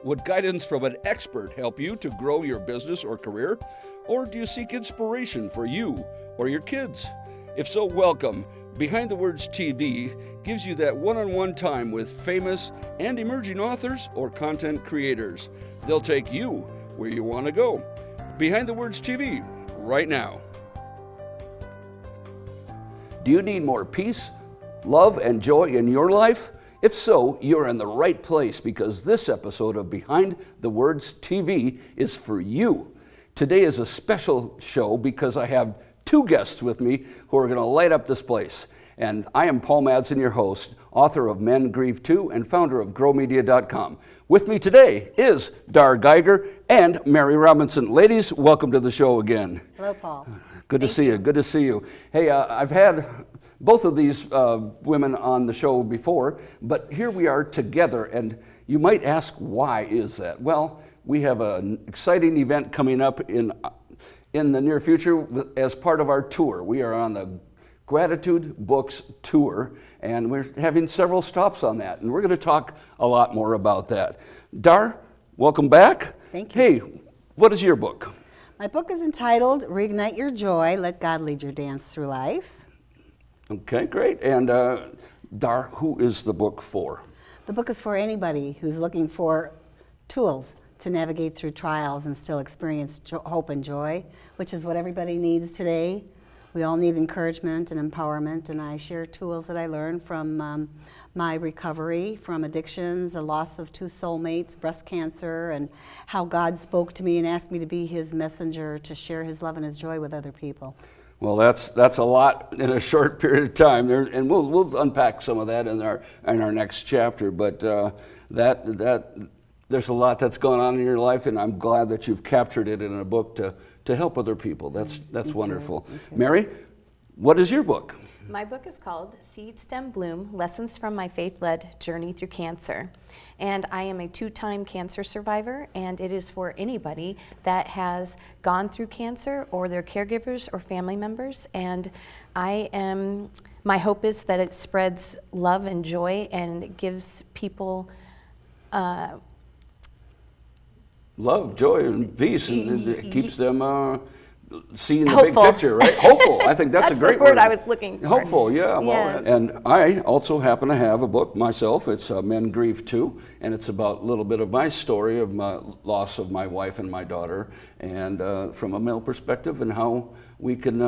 Would guidance from an expert help you to grow your business or career? Or do you seek inspiration for you or your kids? If so, welcome. Behind the Words TV gives you that one-on-one time with famous and emerging authors or content creators. They'll take you where you want to go. Behind the Words TV, right now. Do you need more peace, love, and joy in your life? If so, you're in the right place because this episode of Behind the Words TV is for you. Today is a special show because I have two guests with me who are going to light up this place. And I am Paul Madsen, your host, author of Men Grieve Too, and founder of GrowMedia.com. With me today is Dar Geiger and Mary Robinson. Ladies, welcome to the show again. Hello, Paul. Good to see you. Good to see you. Hey, I've had both of these women on the show before, but here we are together, and you might ask, why is that? Well, we have an exciting event coming up in the near future as part of our tour. We are on the Gratitude Books Tour, and we're having several stops on that, and we're going to talk a lot more about that. Dar, welcome back. Thank you. Hey, what is your book? My book is entitled Reignite Your Joy, Let God Lead Your Dance Through Life. Okay, great. And Dar, who is the book for? The book is for anybody who's looking for tools to navigate through trials and still experience hope and joy, which is what everybody needs today. We all need encouragement and empowerment, and I share tools that I learned from my recovery from addictions, the loss of two soulmates, breast cancer, and how God spoke to me and asked me to be his messenger to share his love and his joy with other people. Well, that's a lot in a short period of time, and we'll unpack some of that in our next chapter. But that there's a lot that's going on in your life, and I'm glad that you've captured it in a book to help other people. That's wonderful. Mary, what is your book? My book is called Seed Stem Bloom, Lessons from My Faith-Led Journey Through Cancer. And I am a 2-time cancer survivor, and it is for anybody that has gone through cancer or their caregivers or family members. And my hope is that it spreads love and joy and gives people love, joy, and peace, and it keeps them seeing the hopeful. big picture, right? Hopeful. I think that's a great the word I was looking for. Hopeful, yeah. Yes. Well, and I also happen to have a book myself. It's Men Grieve Too, and it's about a little bit of my story of my loss of my wife and my daughter, and from a male perspective, and how we can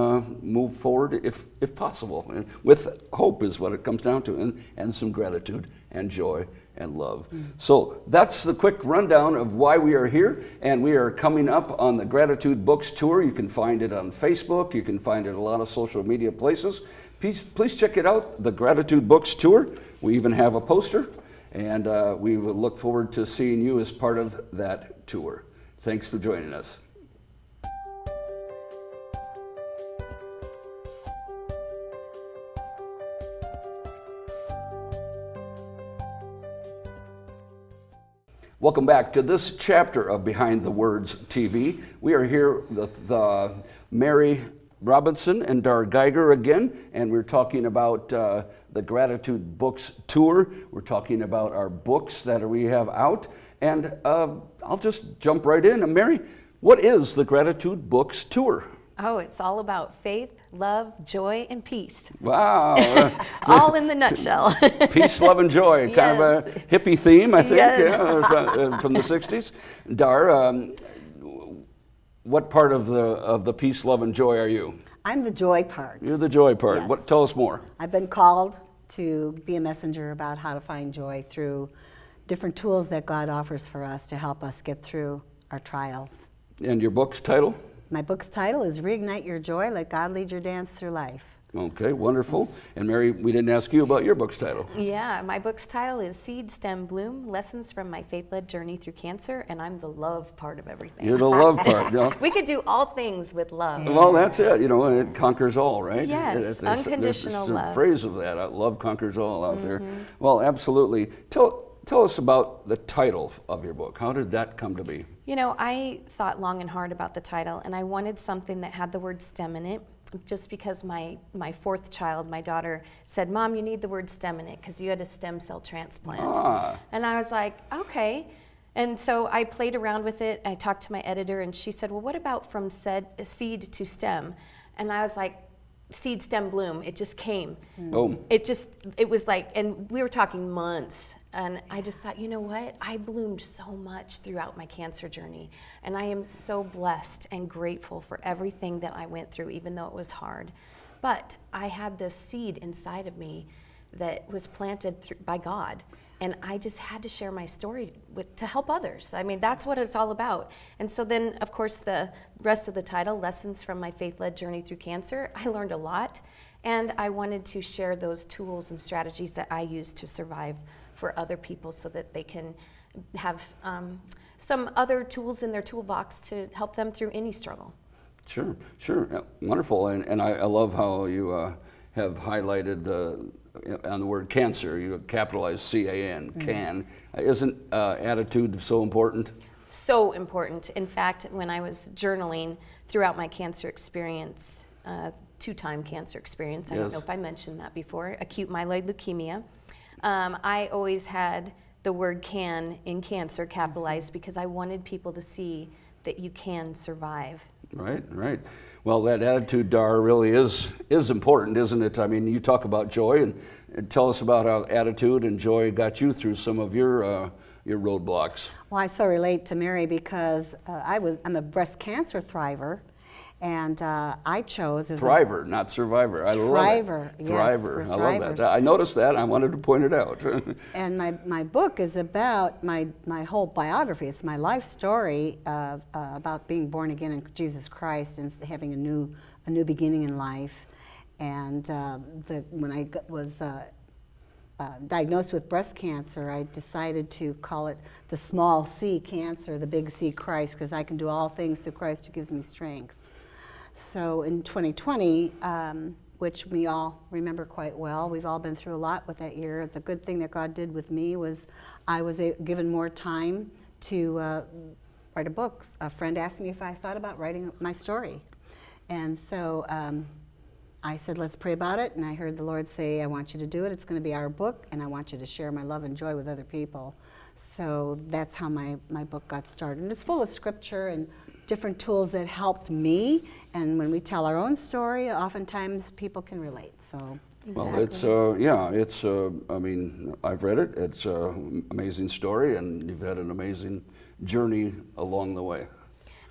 move forward if possible. And with hope is what it comes down to, and some gratitude and joy and love. So that's the quick rundown of why we are here, and we are coming up on the Gratitude Books Tour. You can find it on Facebook. You can find it a lot of social media places. Please check it out, the Gratitude Books Tour. We even have a poster, and we will look forward to seeing you as part of that tour. Thanks for joining us. Welcome back to this chapter of Behind the Words TV. We are here with Mary Robinson and Dar Geiger again, and we're talking about the Gratitude Books Tour. We're talking about our books that we have out, and I'll just jump right in. And Mary, what is the Gratitude Books Tour? Oh, it's all about faith, love, joy, and peace. Wow. All in the nutshell. Peace, love, and joy. Kind of a hippie theme, I think, Yes. yeah, from the 60s. Dar, what part of the peace, love, and joy are you? I'm the joy part. You're the joy part. Yes. Tell us more. I've been called to be a messenger about how to find joy through different tools that God offers for us to help us get through our trials. And your book's title? My book's title is Reignite Your Joy, Let God Lead Your Dance Through Life. Okay, wonderful. And Mary, we didn't ask you about your book's title. Yeah, my book's title is Seed Stem Bloom, Lessons from My Faith-Led Journey Through Cancer, and I'm the love part of everything. You're the love part. You know? We could do all things with love. Well, that's it. You know, it conquers all, right? Yes, unconditional there's love. a phrase of that. Love conquers all out there. Well, absolutely. Tell us about the title of your book. How did that come to be? You know, I thought long and hard about the title, and I wanted something that had the word STEM in it, just because my fourth child, my daughter, said, "Mom, you need the word STEM in it because you had a stem cell transplant." And I was like, okay. And so I played around with it. I talked to my editor, and she said, well, what about from seed to stem? And I was like, seed, stem, bloom. It just came. Boom. It was like, and we were talking months. And I just thought, you know what? I bloomed so much throughout my cancer journey. And I am so blessed and grateful for everything that I went through, even though it was hard. But I had this seed inside of me that was planted by God. And I just had to share my story to help others. I mean, that's what it's all about. And so then, of course, the rest of the title, Lessons from My Faith-Led Journey Through Cancer, I learned a lot. And I wanted to share those tools and strategies that I use to survive for other people so that they can have some other tools in their toolbox to help them through any struggle. Sure, sure. Wonderful. And I love how you have highlighted on the word cancer, you capitalize C-A-N, can. Isn't attitude so important? So important. In fact, when I was journaling throughout my cancer experience, two-time cancer experience, I don't know if I mentioned that before, acute myeloid leukemia, I always had the word can in cancer capitalized because I wanted people to see that you can survive. Right, right. Well, that attitude, Dar, really is important, isn't it? I mean, you talk about joy, and tell us about how attitude and joy got you through some of your roadblocks. Well, I so relate to Mary because I'm a breast cancer thriver, and I chose as Thriver, not survivor. I love it. Thriver, yes, Thriver. we're I love thrivers. that. I noticed that. I wanted to point it out. And my book is about my whole biography. It's my life story about being born again in Jesus Christ and having a new beginning in life. And when I was diagnosed with breast cancer, I decided to call it the small c cancer, the big C Christ, because I can do all things through Christ who gives me strength. So in 2020, which we all remember quite well, we've all been through a lot with that year. The good thing that God did with me was I was given more time to write a book. A friend asked me if I thought about writing my story. And so I said, let's pray about it. And I heard the Lord say, I want you to do it. It's going to be our book, and I want you to share my love and joy with other people. So that's how my book got started. And it's full of scripture and different tools that helped me. And when we tell our own story, oftentimes people can relate. So. Exactly. Well, it's I mean, I've read it. It's an amazing story, and you've had an amazing journey along the way.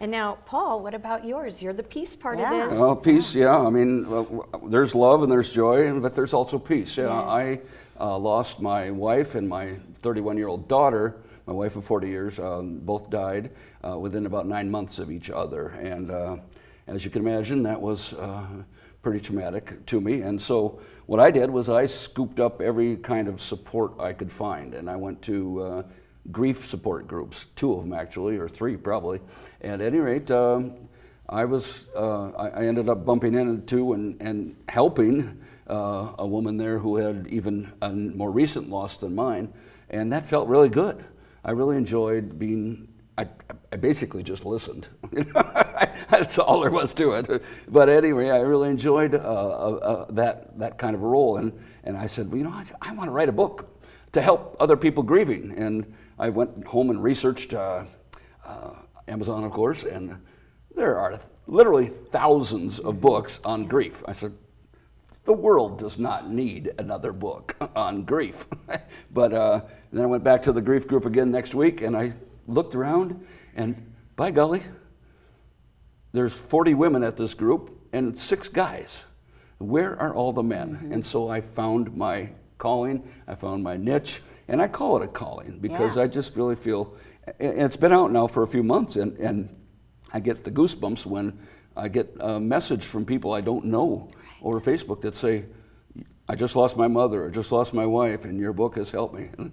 And now, Paul, what about yours? You're the peace part Yeah. of this. Well, peace, yeah. I mean, there's love and there's joy, but there's also peace. Yeah, Yes. I lost my wife and my 31-year-old daughter. My wife of 40 years, both died within about 9 months of each other. And as you can imagine, that was pretty traumatic to me. And so what I did was I scooped up every kind of support I could find. And I went to grief support groups, 2 of them actually, or 3 probably. At any rate, I ended up bumping into and helping a woman there who had even a more recent loss than mine. And that felt really good. I really enjoyed being, I basically just listened. That's all there was to it. But anyway, I really enjoyed that kind of role. And I said, well, I want to write a book to help other people grieving. And I went home and researched Amazon, of course, and there are literally thousands of books on grief. I said, the world does not need another book on grief. But then I went back to the grief group again next week, and I looked around, and by golly, there's 40 women at this group and 6 guys. Where are all the men? Mm-hmm. And so I found my calling, I found my niche, and I call it a calling because I just really feel, and it's been out now for a few months, and I get the goosebumps when I get a message from people I don't know over Facebook that say, I just lost my mother, or just lost my wife, and your book has helped me. And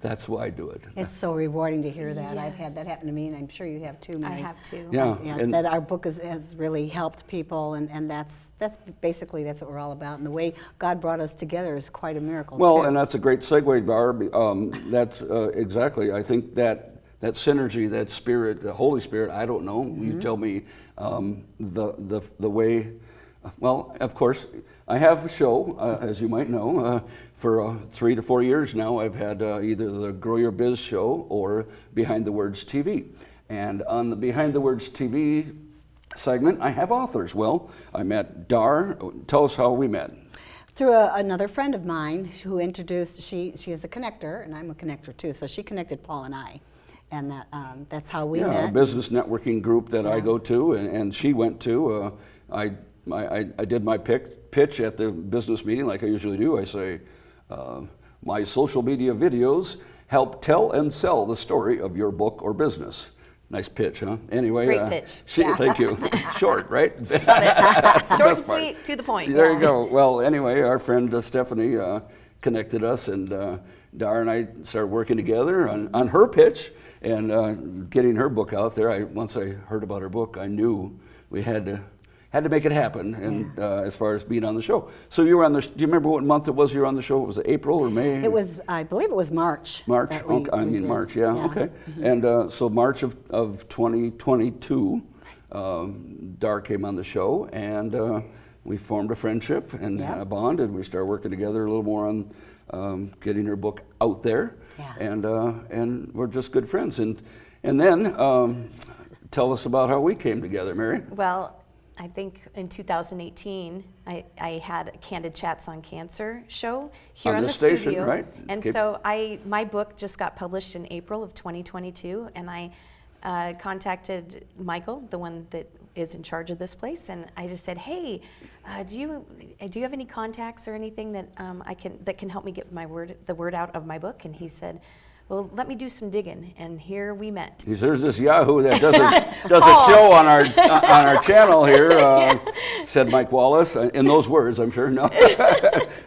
that's why I do it. It's so rewarding to hear that. Yes. I've had that happen to me, and I'm sure you have too, Mary. I have too. Yeah, and that our book has really helped people, and that's basically what we're all about. And the way God brought us together is quite a miracle. well, too. and that's a great segue, Barb. That's exactly. I think that synergy, that spirit, the Holy Spirit. I don't know. You tell me the way Well, of course, I have a show, as you might know. For 3 to 4 years now, I've had either the Grow Your Biz show or Behind the Words TV. And on the Behind the Words TV segment, I have authors. Well, I met Dar. Tell us how we met. Through another friend of mine who introduced, she is a connector, and I'm a connector too, so she connected Paul and I. And that's how we met. A business networking group that I go to, and she went to. I did my pitch at the business meeting like I usually do. I say, my social media videos help tell and sell the story of your book or business. Nice pitch, huh? Anyway, Great pitch. Thank you. Short, right? Short and sweet, to the point. There you go. Well, anyway, our friend Stephanie connected us, and Dar and I started working together on her pitch and getting her book out there. Once I heard about her book, I knew we had to make it happen, and as far as being on the show. So you were on the. Do you remember what month it was you were on the show? Was it April or May? It was, I believe it was March. March. Okay, March. Yeah. Okay. And so March of 2022, Dar came on the show, and we formed a friendship and a bond, and we started working together a little more on getting her book out there. Yeah. And we're just good friends. And then tell us about how we came together, Mary. Well, I think in 2018, I had a Candid Chats on Cancer show here on the station, studio. Right? And so my book just got published in April of 2022, and I contacted Michael, the one that is in charge of this place, and I just said, hey, do you have any contacts or anything that that can help me get the word out of my book? And he said, well, let me do some digging, and here we met. There's this Yahoo that does a show on our channel here, said Mike Wallace, in those words, I'm sure, no,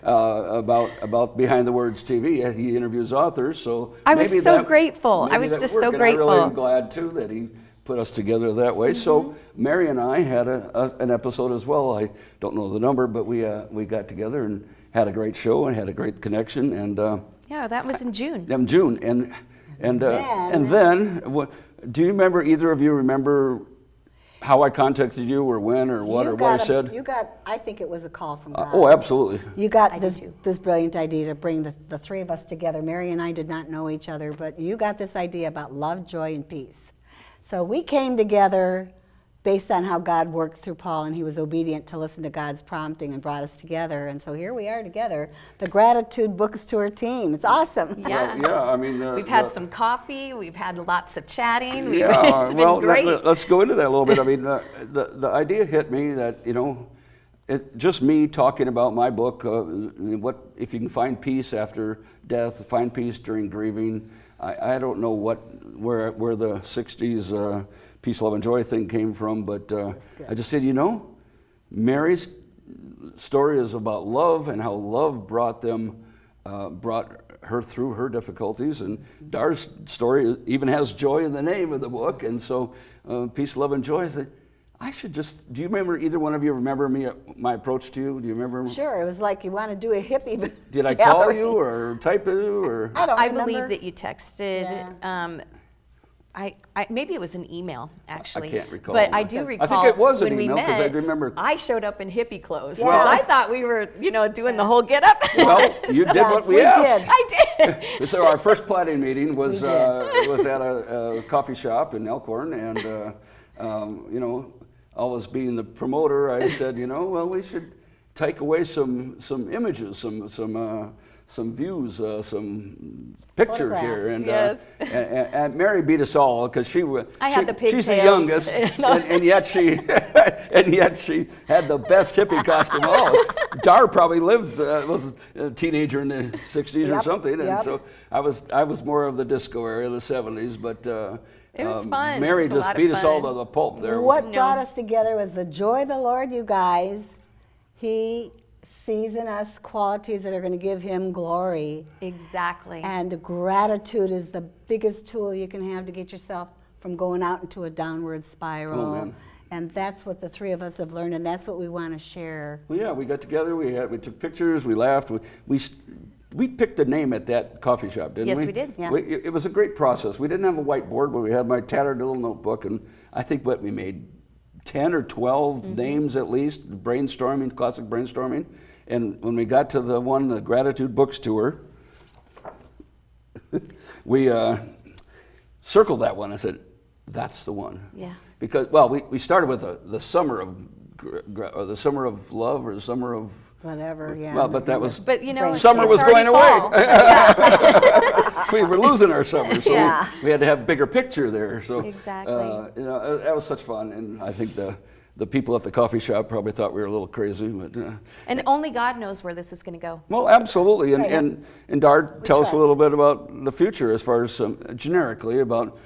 about Behind the Words TV. He interviews authors, so I was so grateful. I was just so grateful. I really am glad too that he put us together that way. So Mary and I had an episode as well. I don't know the number, but we got together and had a great show and had a great connection, and. Yeah, that was in June. In June, and then, do you remember? Either of you remember how I contacted you, or when, or what, or what I said? I think it was a call from God. Oh, absolutely. You got this brilliant idea to bring the three of us together. Mary and I did not know each other, but you got this idea about love, joy, and peace. So we came together based on how God worked through Paul, and he was obedient to listen to God's prompting and brought us together. And so here we are together, the Gratitude Books Tour team. It's awesome. Yeah, yeah. I mean, we've had some coffee. We've had lots of chatting. Yeah, it's been great. Let's go into that a little bit. I mean, the idea hit me that just me talking about my book. What if you can find peace after death? Find peace during grieving. I don't know where the '60s. Peace, love, and joy thing came from, but I just said, Mary's story is about love and how love brought her through her difficulties, and Dar's story even has joy in the name of the book, and so peace, love, and joy. I said, do you remember, either one of you remember my approach to you? Do you remember? Sure, it was like you want to do a hippie. Did I call you or type it or? I believe that you texted. Yeah. Maybe it was an email, actually. I can't recall. But I do recall. I think it was an when email, we met, I remember. I showed up in hippie clothes Yeah. because I thought we were, doing the whole get up. Well, you did what we asked. I did. So our first planning meeting was at a coffee shop in Elkhorn, and always being the promoter, I said, well, we should take away some images, some views, some pictures here, and, yes. and Mary beat us all because she's the youngest, and yet she had the best hippie costume of all. Dar probably was a teenager in the '60s or something, and so I was more of the disco era, the '70s, but. It was fun. Mary just beat us all to the pulp there. What brought us together was the joy of the Lord, you guys. He sees in us qualities that are going to give him glory. Exactly. And gratitude is the biggest tool you can have to get yourself from going out into a downward spiral. Oh, man. And that's what the three of us have learned, and that's what we want to share. Well, yeah, we got together, we took pictures, we laughed, we picked a name at that coffee shop, didn't we? Yes, we did. Yeah. It was a great process. We didn't have a whiteboard, but we had my tattered little notebook, and I think we made 10 or 12 names at least, brainstorming, classic brainstorming. And when we got to the Gratitude Books Tour, we circled that one. I said, that's the one. Yes. Because, well, we started with the summer of, or the summer of love, or the summer of Whatever, yeah. well, but that was, But you know, summer it's was going already away. fall. We were losing our summer, so Yeah. we had to have a bigger picture there. So Exactly. you know, that was such fun, and I think the people at the coffee shop probably thought we were a little crazy, but And only God knows where this is going to go. well, absolutely. And Right. and Dar, tell us trust. a little bit about the future as far as generically about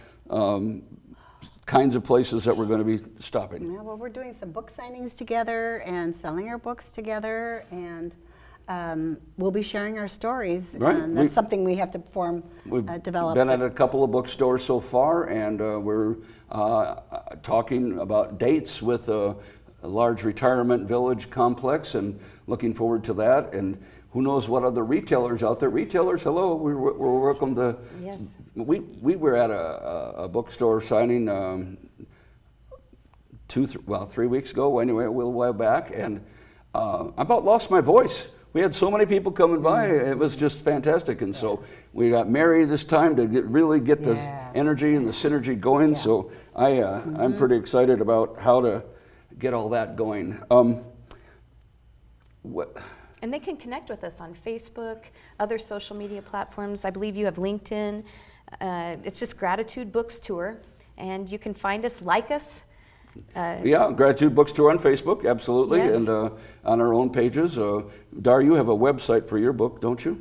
kinds of places that we're going to be stopping. Yeah, well, we're doing some book signings together and selling our books together, and we'll be sharing our stories. Right. And that's something we have to We've develop. been at a couple of bookstores so far, and we're talking about dates with a large retirement village complex, and looking forward to that. And who knows what other retailers out there? Retailers, hello, we're welcome to. Yes. We were at a bookstore signing 3 weeks ago. Anyway, a little while back, and I about lost my voice. We had so many people coming by; it was just fantastic. And so we got Mary this time to really get the Yeah. energy and the synergy going. So I'm pretty excited about how to get all that going. What? And they can connect with us on Facebook, other social media platforms. I believe you have LinkedIn. It's just Gratitude Books Tour. And you can find us, like us. Yeah, Gratitude Bookstore on Facebook, absolutely, Yes. and on our own pages. Dar, you have a website for your book, don't you?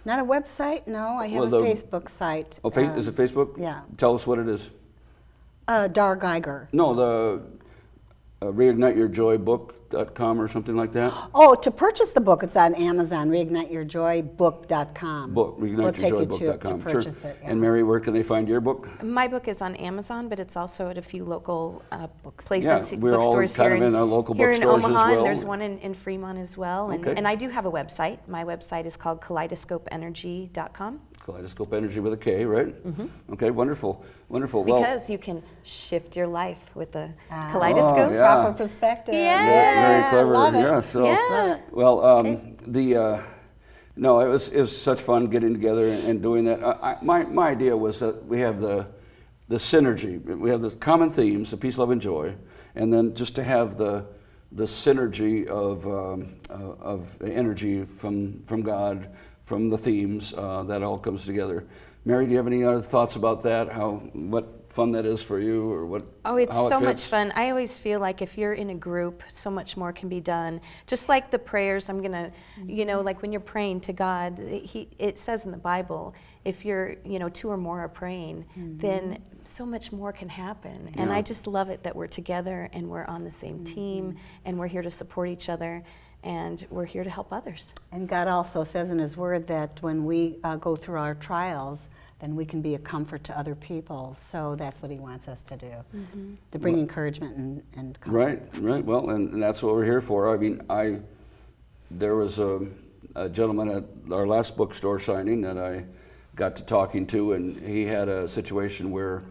Not a website, no. I have Well, a Facebook site. Oh, is it Facebook? Yeah. Tell us what it is. Dar Geiger. No, the reigniteyourjoybook.com or something like that. Oh, to purchase the book, it's on Amazon, reigniteyourjoybook.com. Book, We'll take you reigniteyourjoybook.com. to purchase it. Yeah. And Mary, where can they find your book? My book is on Amazon, but it's also at a few local places, Yeah, we're all bookstores kind here of in our local here in bookstores as Omaha, well. and there's one in Fremont as well. And, Okay. and I do have a website. My website is called kaleidoscopeenergy.com. Kaleidoscope Energy with a K, right? Okay, wonderful, wonderful. Because you can shift your life with the kaleidoscope. yeah. Proper perspective. Very clever. Love it. Yeah. So, Yeah. well, no, it was such fun getting together and doing that. My idea was that we have the synergy. We have the common themes, the peace, love, and joy, and then just to have the synergy of the energy from God, from the themes, that all comes together. Mary, do you have any other thoughts about that? What fun that is for you, or what? Oh, it's how it so much fits? fun. I always feel like if you're in a group, so much more can be done. Just like the prayers, I'm gonna, like when you're praying to God, it says in the Bible, if you're, 2 or more are praying, then so much more can happen. And Yeah. I just love it that we're together and we're on the same team and we're here to support each other and we're here to help others. And God also says in His Word that when we go through our trials, then we can be a comfort to other people. So that's what He wants us to do, to bring encouragement and comfort. Right. Well, and that's what we're here for. I mean, there was a gentleman at our last bookstore signing that I got to talking to, and he had a situation where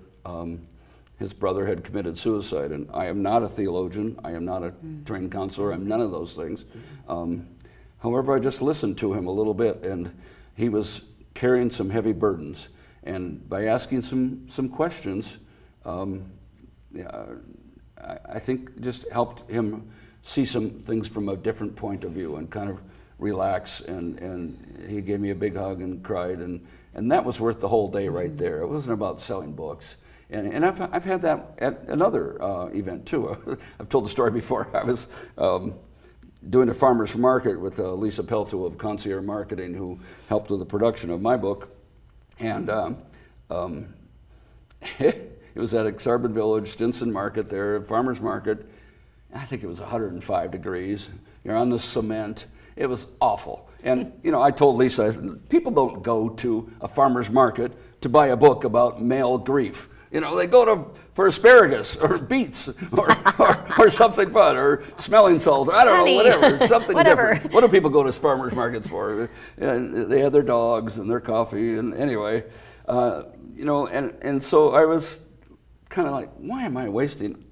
his brother had committed suicide. And I am not a theologian. I am not a trained counselor. I'm none of those things. However, I just listened to him a little bit, and he was carrying some heavy burdens. And by asking some questions, I think just helped him see some things from a different point of view and kind of relax. And he gave me a big hug and cried, and that was worth the whole day right there. It wasn't about selling books. And I've had that at another event too. I've told the story before. I was doing a farmer's market with Lisa Pelto of Concierge Marketing, who helped with the production of my book. And it was at Exarban Village, Stinson Market there, farmer's market. I think it was 105 degrees. You're on the cement. It was awful. And, I told Lisa, I said, people don't go to a farmer's market to buy a book about male grief. They go for asparagus or beets or something fun, or smelling salts. I don't Honey. know, whatever, something Whatever. different. What do people go to farmers markets for? And they had their dogs and their coffee, and anyway, and so I was kind of like, why am I wasting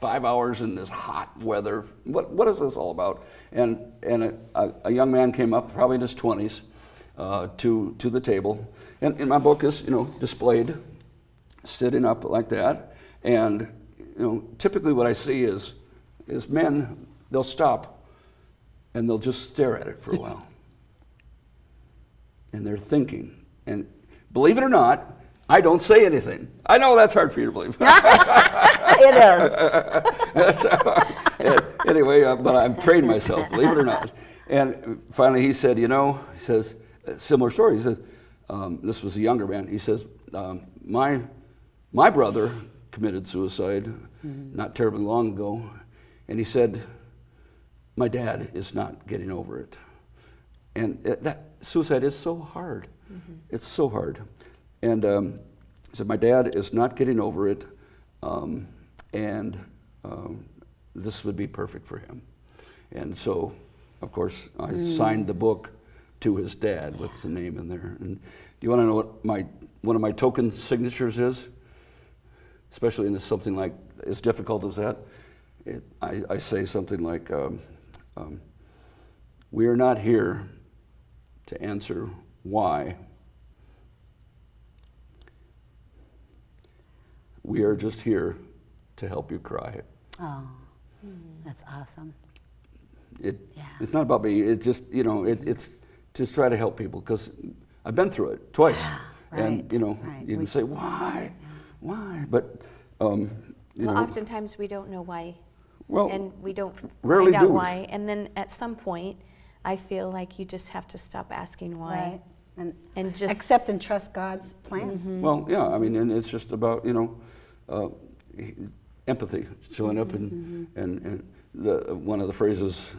5 hours in this hot weather. What is this all about? And a young man came up, probably in his 20s, to the table. And my book is, displayed, sitting up like that. And, typically what I see is men, they'll stop and they'll just stare at it for a while. And they're thinking. And believe it or not, I don't say anything. I know that's hard for you to believe. It is. Anyway, but I've trained myself, believe it or not. And finally he said, he says, a similar story. He said, this was a younger man. He says, my brother committed suicide not terribly long ago. And he said, my dad is not getting over it. And that suicide is so hard. It's so hard. And he said, my dad is not getting over it, and this would be perfect for him. And so, of course, I signed the book to his dad with the name in there. And do you want to know what one of my token signatures is? Especially in something like as difficult as that, I say something like, we are not here to answer why. We are just here to help you cry. Oh, that's awesome. It's not about me. It just, it's just try to help people, because I've been through it twice. Right, and, you can say, why? But, oftentimes we don't know why. Well, and we don't rarely find out do. why. And then at some point, I feel like you just have to stop asking why. Right. And just accept and trust God's plan. Well, yeah, and it's just about, empathy, showing up, and one of the phrases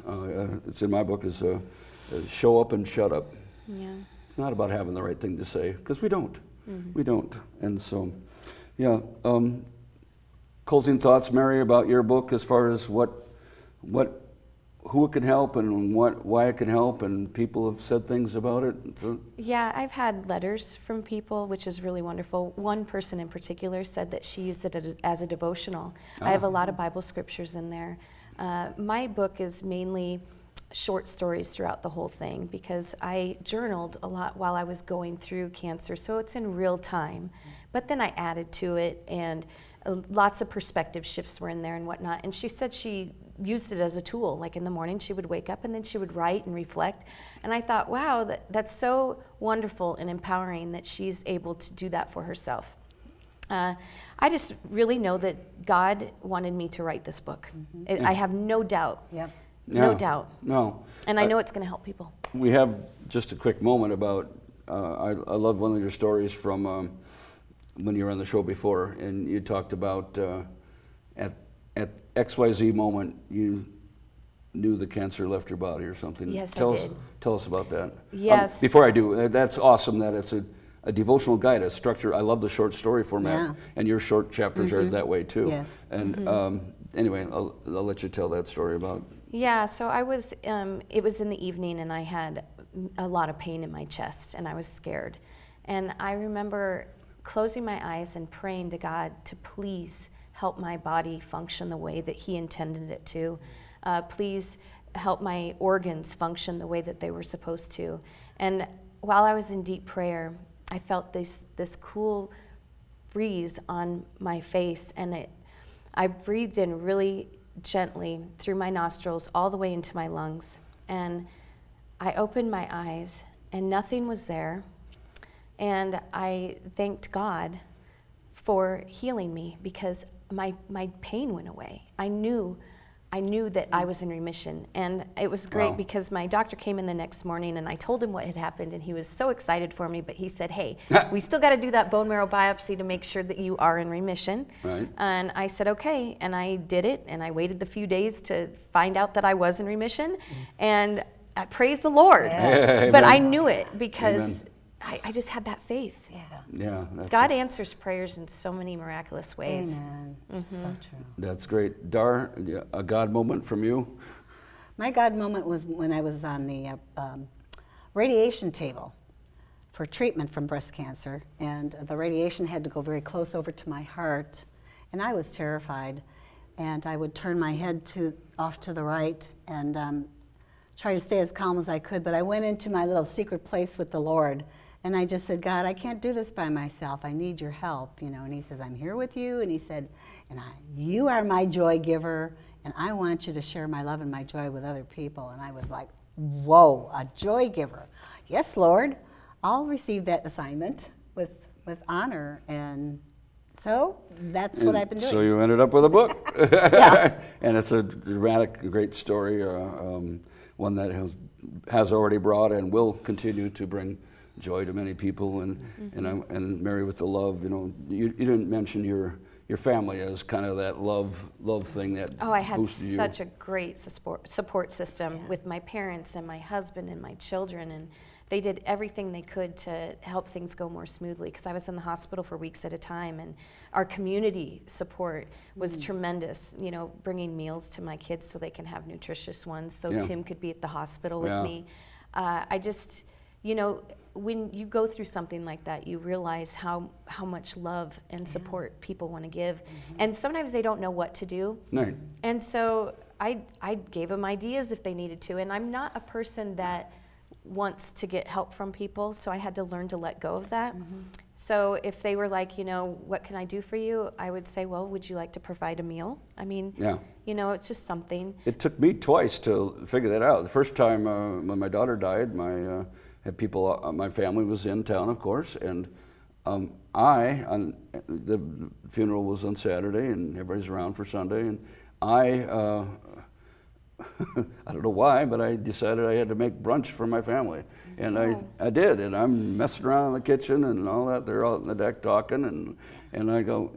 it's in my book is show up and shut up. Yeah. It's not about having the right thing to say, because we don't. We don't. And so, closing thoughts, Mary, about your book as far as who it can help and why it can help, and people have said things about it. So, Yeah, I've had letters from people, which is really wonderful. One person in particular said that she used it as a devotional. I have a lot of Bible scriptures in there. My book is mainly short stories throughout the whole thing, because I journaled a lot while I was going through cancer, so it's in real time. But then I added to it, and lots of perspective shifts were in there and whatnot. And she said she used it as a tool. Like in the morning, she would wake up and then she would write and reflect. And I thought, wow, that's so wonderful and empowering that she's able to do that for herself. I just really know that God wanted me to write this book. I have no doubt. Yep. No doubt. No. And I know it's going to help people. We have just a quick moment about, I love one of your stories from when you were on the show before, and you talked about at XYZ moment, you knew the cancer left your body or something. Yes, Tell I us, did. Tell us about that. Yes. Before I do, that's awesome that it's a devotional guide, a structure. I love the short story format, and your short chapters are that way too. Yes. And anyway, I'll let you tell that story about. Yeah, so I was, it was in the evening and I had a lot of pain in my chest and I was scared. And I remember closing my eyes and praying to God to please help my body function the way that He intended it to. Please help my organs function the way that they were supposed to. And while I was in deep prayer, I felt this cool breeze on my face, and I breathed in really gently through my nostrils all the way into my lungs. And I opened my eyes and nothing was there. And I thanked God for healing me, because my pain went away. I knew that I was in remission. And it was great because my doctor came in the next morning and I told him what had happened, and he was so excited for me, but he said, hey, we still got to do that bone marrow biopsy to make sure that you are in remission. Right. And I said, okay. And I did it, and I waited the few days to find out that I was in remission. And praise the Lord. Yes. But I knew it because I just had that faith. Yeah. God answers prayers in so many miraculous ways. Amen. So true. That's great. Dar, a God moment from you? My God moment was when I was on the radiation table for treatment from breast cancer, and the radiation had to go very close over to my heart, and I was terrified. and I would turn my head off to the right and try to stay as calm as I could. But I went into my little secret place with the Lord, and I just said, God, I can't do this by myself. I need your help, And he says, I'm here with you. And he said, you are my joy giver, and I want you to share my love and my joy with other people. And I was like, whoa, a joy giver. Yes, Lord, I'll receive that assignment with honor. And so that's what I've been doing. So you ended up with a book. Yeah. And it's a dramatic, great story, one that has already brought and will continue to bring joy to many people. And Mary with the Love, you didn't mention your family as kind of that love thing that I had boosted you. such a great support system with my parents and my husband and my children, and they did everything they could to help things go more smoothly, because I was in the hospital for weeks at a time, and our community support was tremendous, bringing meals to my kids so they can have nutritious ones, so Tim could be at the hospital with me. I just, when you go through something like that, you realize how much love and support people want to give. And sometimes they don't know what to do. Right. And so I gave them ideas if they needed to. And I'm not a person that wants to get help from people, so I had to learn to let go of that. So if they were like, what can I do for you? I would say, well, would you like to provide a meal? I mean, it's just something. It took me twice to figure that out. The first time when my daughter died, had people, my family was in town, of course, and the funeral was on Saturday, and everybody's around for Sunday, and I don't know why, but I decided I had to make brunch for my family, and I did, and I'm messing around in the kitchen and all that. They're out on the deck talking, and I go,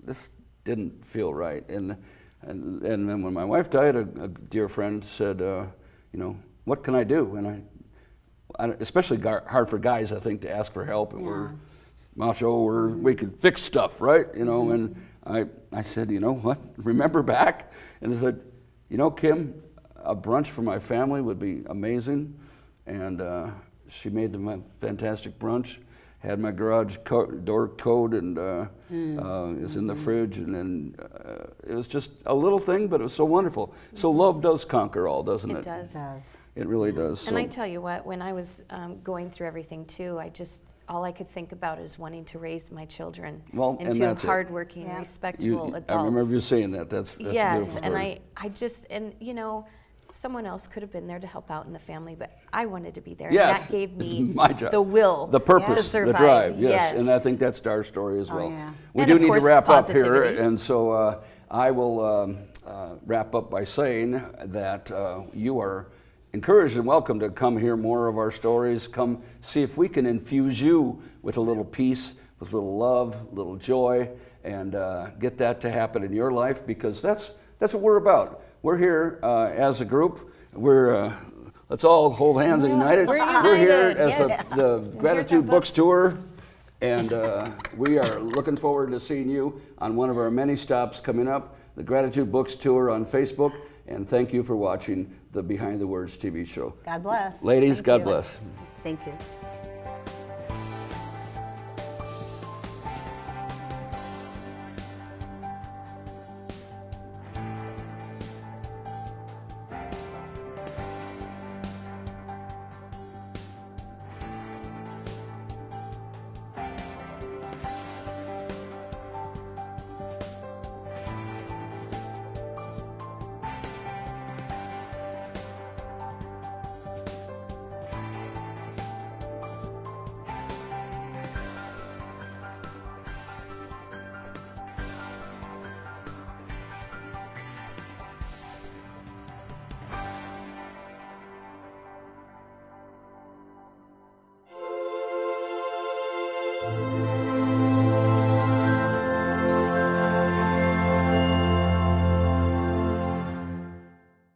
this didn't feel right, and then when my wife died, a dear friend said, what can I do? And especially hard for guys, I think, to ask for help, and we're macho, we could fix stuff, right? And I said, what? Remember back? And I said, Kim, a brunch for my family would be amazing. And she made them a fantastic brunch, had my garage door code, and it's in the fridge. And then it was just a little thing, but it was so wonderful. So love does conquer all, doesn't it? It does. It really does. And I tell you what, when I was going through everything too, all I could think about is wanting to raise my children into hardworking, respectable adults. I remember you saying that. That's a beautiful story. And someone else could have been there to help out in the family, but I wanted to be there. Yes, and that gave me my job. The will, the purpose, to survive. the drive. Yes, and I think that's Dar's story as well. We And do of need course, to wrap up positivity. here, and so I will wrap up by saying that you are encouraged and welcome to come hear more of our stories. Come see if we can infuse you with a little peace, with a little love, a little joy, and get that to happen in your life, because that's what we're about. We're here as a group. Let's all hold hands and united. We're here united, as the Gratitude Books Tour, and we are looking forward to seeing you on one of our many stops coming up, the Gratitude Books Tour on Facebook. And thank you for watching the Behind the Words TV show. God bless. Ladies, Thank God you. bless. Thank you.